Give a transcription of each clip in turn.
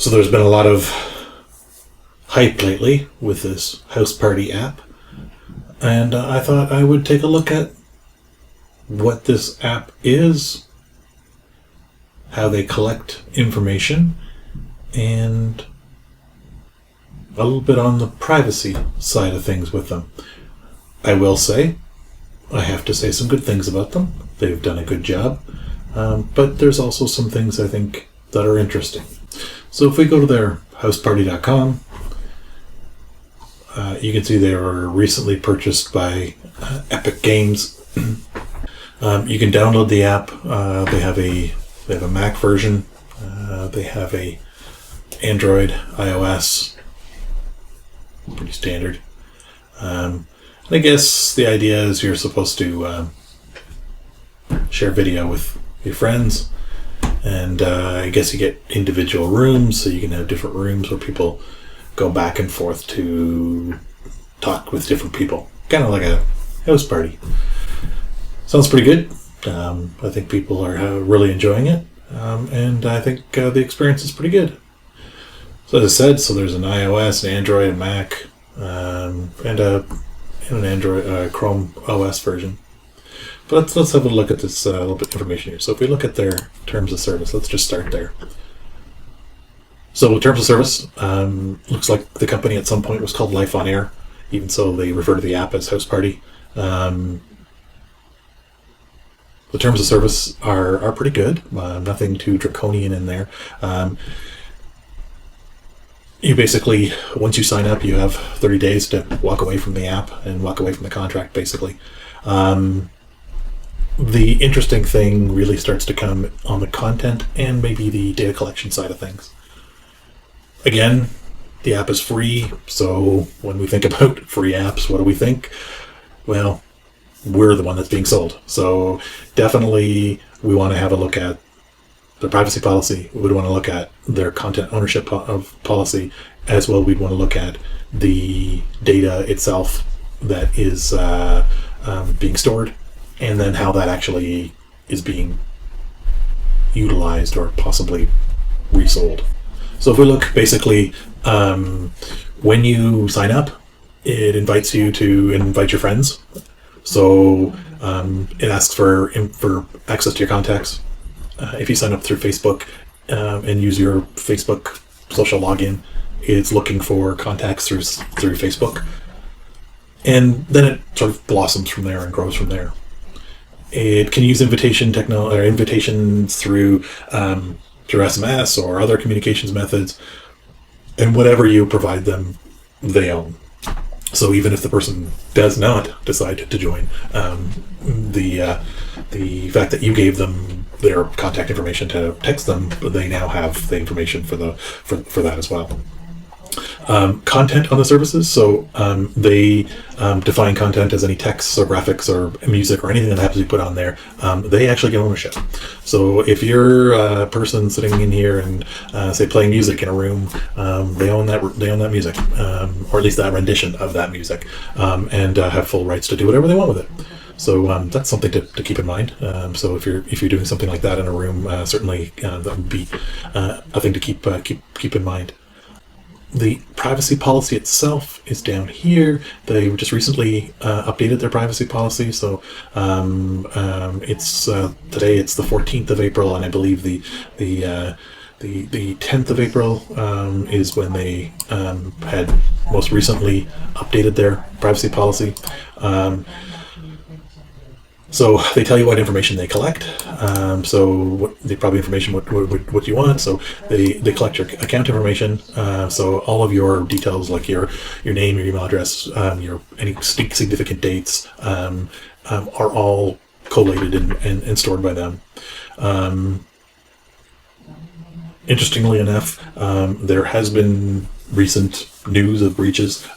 So there's been a lot of hype lately with this House Party app, and I thought I would take a look at what this app is, how they collect information, and a little bit on the privacy side of things with them. I will say, I have to say some good things about them. They've done a good job, but there's also some things I think that are interesting. So if we go to their houseparty.com, you can see they were recently purchased by Epic Games. You can download the app. They have a Mac version. They have a Android, iOS, pretty standard. I guess the idea is you're supposed to share video with your friends, and I guess you get individual rooms, so you can have different rooms where people go back and forth to talk with different people, kind of like a house party. Sounds pretty good. I think people are really enjoying it, and I think the experience is pretty good. So as I said, so there's an iOS, an Android, a Mac, and an Android Chrome OS version. But let's have a look at this little bit of information here. So if we look at their terms of service, let's just start there. So terms of service, looks like the company at some point was called Life on Air, even so they refer to the app as House Party. The terms of service are pretty good, nothing too draconian in there. You basically, once you sign up, you have 30 days to walk away from the app and walk away from the contract, basically. The interesting thing really starts to come on the content and maybe the data collection side of things. Again, the app is free, so when we think about free apps, what do we think? Well, we're the one that's being sold. So definitely we want to have a look at the privacy policy. We would want to look at their content ownership policy, as well. We'd want to look at the data itself that is being stored, and then how that actually is being utilized or possibly resold. So if we look, basically, when you sign up, it invites you to invite your friends. So it asks for access to your contacts. If you sign up through Facebook and use your Facebook social login, it's looking for contacts through Facebook. And then it sort of blossoms from there and grows from there. It can use invitations through SMS or other communications methods, and whatever you provide them, they own. So even if the person does not decide to join, the fact that you gave them their contact information to text them, they now have the information for that as well. Content on the services, so they define content as any texts or graphics or music or anything that happens to be put on there. They actually get ownership. So if you're a person sitting in here and say playing music in a room, they own that music, or at least that rendition of that music, and have full rights to do whatever they want with it. So that's something to keep in mind. So if you're doing something like that in a room, certainly that would be a thing to keep in mind. The privacy policy itself is down here. They just recently updated their privacy policy, so it's today. It's the 14th of April, and I believe the 10th of April is when they had most recently updated their privacy policy. So they tell you what information they collect. So they probably information what you want. So they collect your account information. So all of your details, like your name, your email address, your any significant dates, are all collated and stored by them. Interestingly enough, there has been recent news of breaches.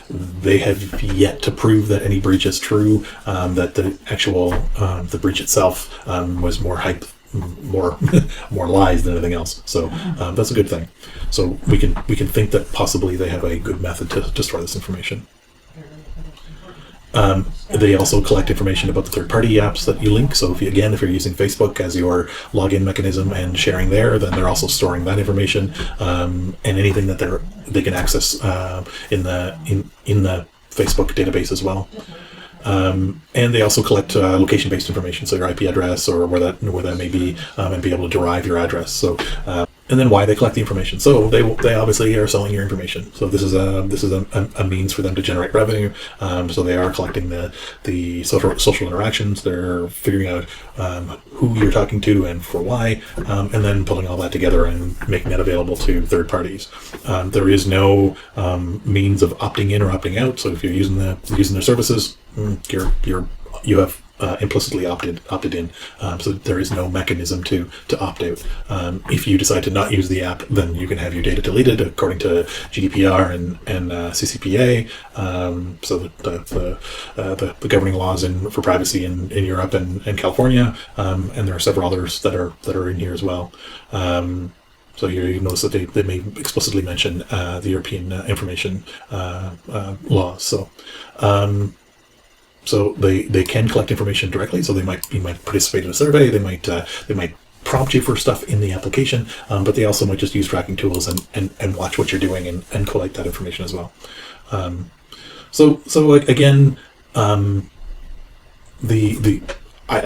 They have yet to prove that any breach is true, that the actual the breach itself was more hype, more lies than anything else. So that's a good thing. So we can think that possibly they have a good method to store this information. They also collect information about the third-party apps that you link. So if you're using Facebook as your login mechanism and sharing there, then they're also storing that information, and anything that they can access in the Facebook database as well. And they also collect location-based information, so your IP address or where that may be, and be able to derive your address. So, and then why they collect the information. So they obviously are selling your information. So this is a means for them to generate revenue. So they are collecting the social interactions. They're figuring out who you're talking to and for why, and then pulling all that together and making that available to third parties. There is no means of opting in or opting out. So if you're using their services, you have implicitly opted in, so there is no mechanism to opt out. If you decide to not use the app, then you can have your data deleted according to GDPR and CCPA. So the governing laws for privacy in Europe and California, and there are several others that are in here as well. So you notice that they may explicitly mention the European information laws. So they can collect information directly. So you might participate in a survey. They might prompt you for stuff in the application, but they also might just use tracking tools and watch what you're doing and collect that information as well. So like again, I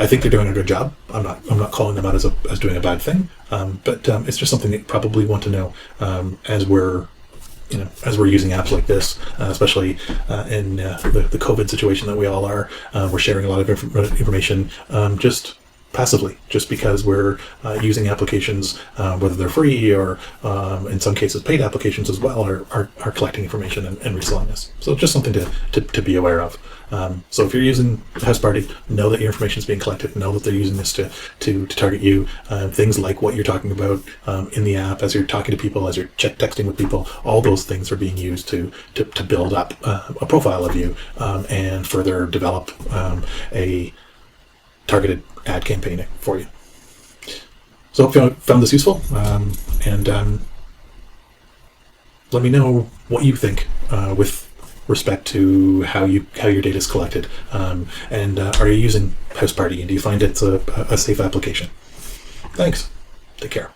think they're doing a good job. I'm not calling them out as doing a bad thing, but it's just something that you probably want to know as we're using apps like this, especially in the COVID situation that we all are. We're sharing a lot of information just passively, just because we're using applications, whether they're free or in some cases paid applications as well, are collecting information and reselling this. So just something to be aware of. So if you're using Houseparty, know that your information is being collected. Know that they're using this to target you. Things like what you're talking about in the app, as you're talking to people, as you're texting with people. All those things are being used to build up a profile of you and further develop a targeted ad campaign for you. So hope you found this useful, and let me know what you think with respect to how your data is collected, and are you using Houseparty, and do you find it's a safe application? Thanks. Take care.